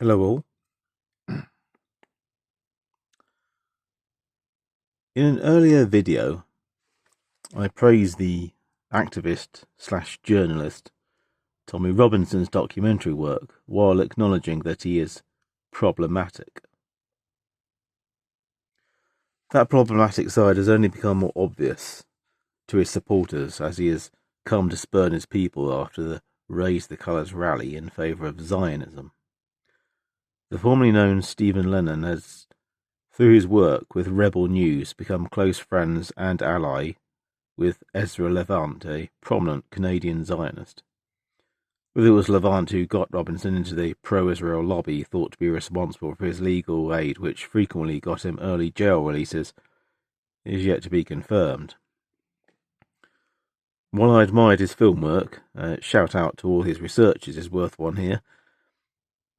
Hello all. In an earlier video, I praised the activist/journalist Tommy Robinson's documentary work while acknowledging that he is problematic. That problematic side has only become more obvious to his supporters as he has come to spurn his people after the Raise the Colours rally in favour of Zionism. The formerly known Stephen Lennon has, through his work with Rebel News, become close friends and ally with Ezra Levant, a prominent Canadian Zionist. Whether it was Levant who got Robinson into the pro-Israel lobby thought to be responsible for his legal aid, which frequently got him early jail releases, is yet to be confirmed. While I admired his film work, shout out to all his researchers is worth one here,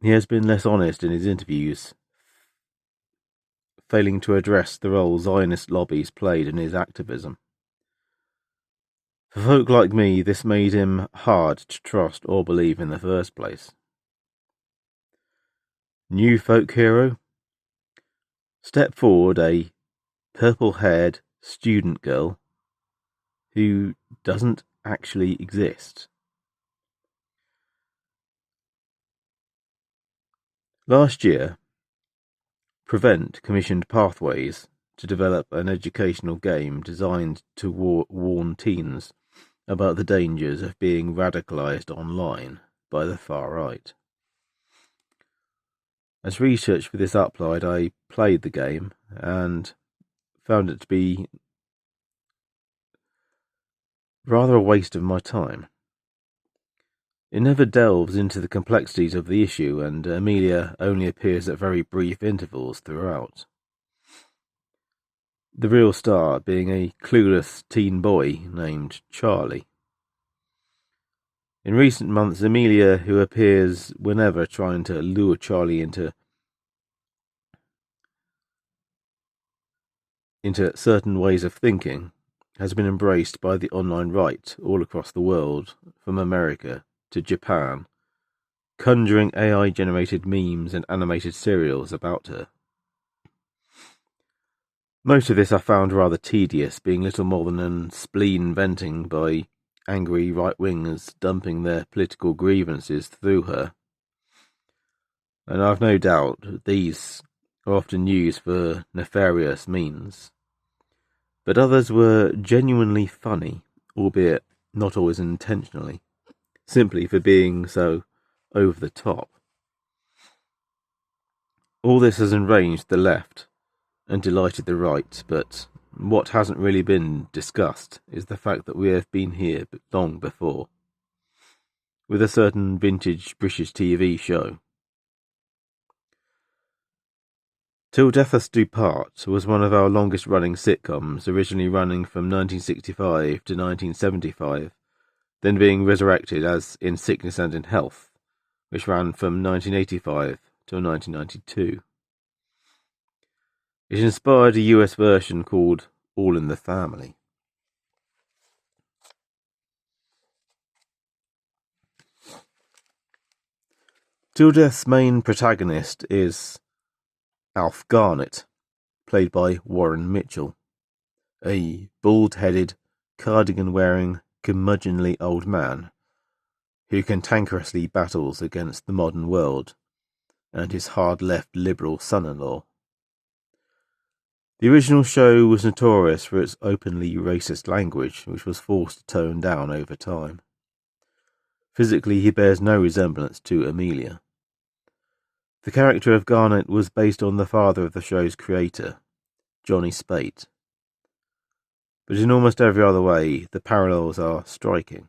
he has been less honest in his interviews, failing to address the role Zionist lobbies played in his activism. For folk like me, this made him hard to trust or believe in the first place. New folk hero? Step forward a purple-haired student girl who doesn't actually exist. Last year, Prevent commissioned Pathways to develop an educational game designed to warn teens about the dangers of being radicalized online by the far right. As research for this applied, I played the game and found it to be rather a waste of my time. It never delves into the complexities of the issue, and Amelia only appears at very brief intervals throughout. The real star being a clueless teen boy named Charlie. In recent months, Amelia, who appears whenever trying to lure Charlie into certain ways of thinking, has been embraced by the online right all across the world, from America to Japan, conjuring AI-generated memes and animated serials about her. Most of this I found rather tedious, being little more than spleen venting by angry right-wingers dumping their political grievances through her. And I've no doubt these are often used for nefarious means. But others were genuinely funny, albeit not always intentionally, simply for being so over the top. All this has enraged the left and delighted the right, but what hasn't really been discussed is the fact that we have been here long before, with a certain vintage British TV show. Till Death Us Do Part was one of our longest-running sitcoms, originally running from 1965 to 1975, then being resurrected as In Sickness and in Health, which ran from 1985 till 1992. It inspired a US version called All in the Family. Till Death's main protagonist is Alf Garnett, played by Warren Mitchell, a bald-headed, cardigan-wearing, curmudgeonly old man who cantankerously battles against the modern world and his hard-left liberal son-in-law. The original show was notorious for its openly racist language, which was forced to tone down over time. Physically, he bears no resemblance to Amelia. The character of Garnett was based on the father of the show's creator, Johnny Spate. But in almost every other way, the parallels are striking.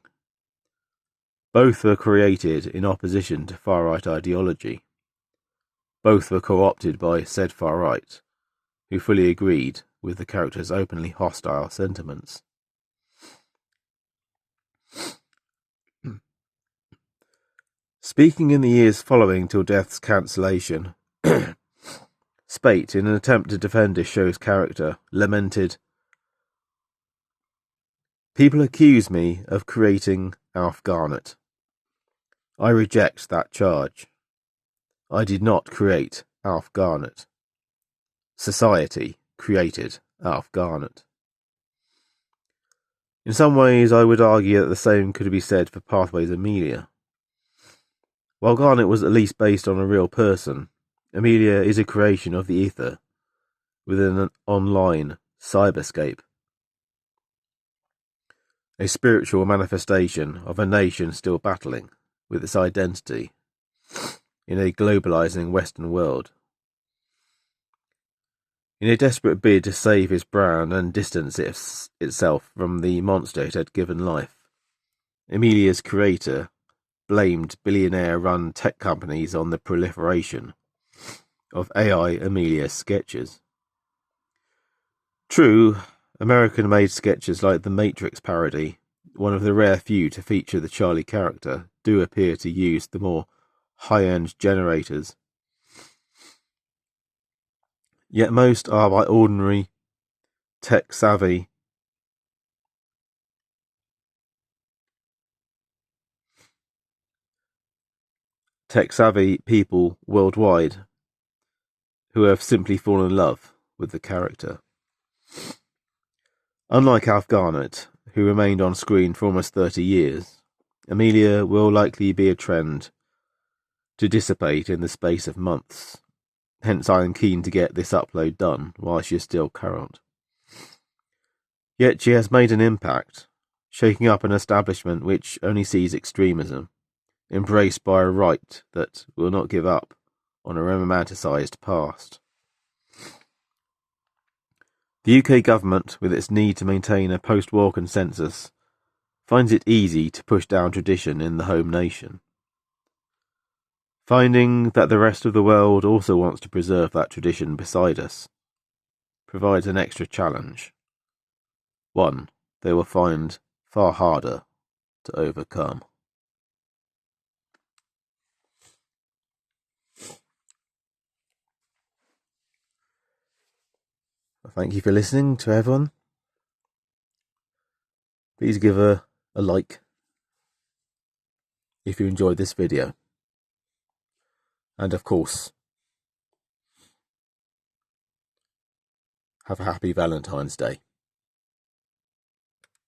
Both were created in opposition to far-right ideology. Both were co-opted by said far-right, who fully agreed with the character's openly hostile sentiments. Speaking in the years following Till Death's cancellation, Spate, in an attempt to defend his show's character, lamented, "People accuse me of creating Alf Garnett. I reject that charge. I did not create Alf Garnett. Society created Alf Garnett. In some ways, I would argue that the same could be said for Pathway's Amelia. While Garnett was at least based on a real person, Amelia is a creation of the ether within an online cyberscape, a spiritual manifestation of a nation still battling with its identity in a globalizing Western world. In a desperate bid to save his brand and distance itself from the monster it had given life, Amelia's creator blamed billionaire-run tech companies on the proliferation of AI Amelia sketches. True, American-made sketches like the Matrix parody, one of the rare few to feature the Charlie character, do appear to use the more high-end generators. Yet most are by ordinary, tech-savvy people worldwide who have simply fallen in love with the character. Unlike Alf Garnett, who remained on screen for almost 30 years, Amelia will likely be a trend to dissipate in the space of months. Hence I am keen to get this upload done while she is still current. Yet she has made an impact, shaking up an establishment which only sees extremism, embraced by a right that will not give up on a romanticised past. The UK government, with its need to maintain a post-war consensus, finds it easy to push down tradition in the home nation. Finding that the rest of the world also wants to preserve that tradition beside us provides an extra challenge, one they will find far harder to overcome. Thank you for listening to everyone. Please give a like if you enjoyed this video. And of course, have a happy Valentine's Day.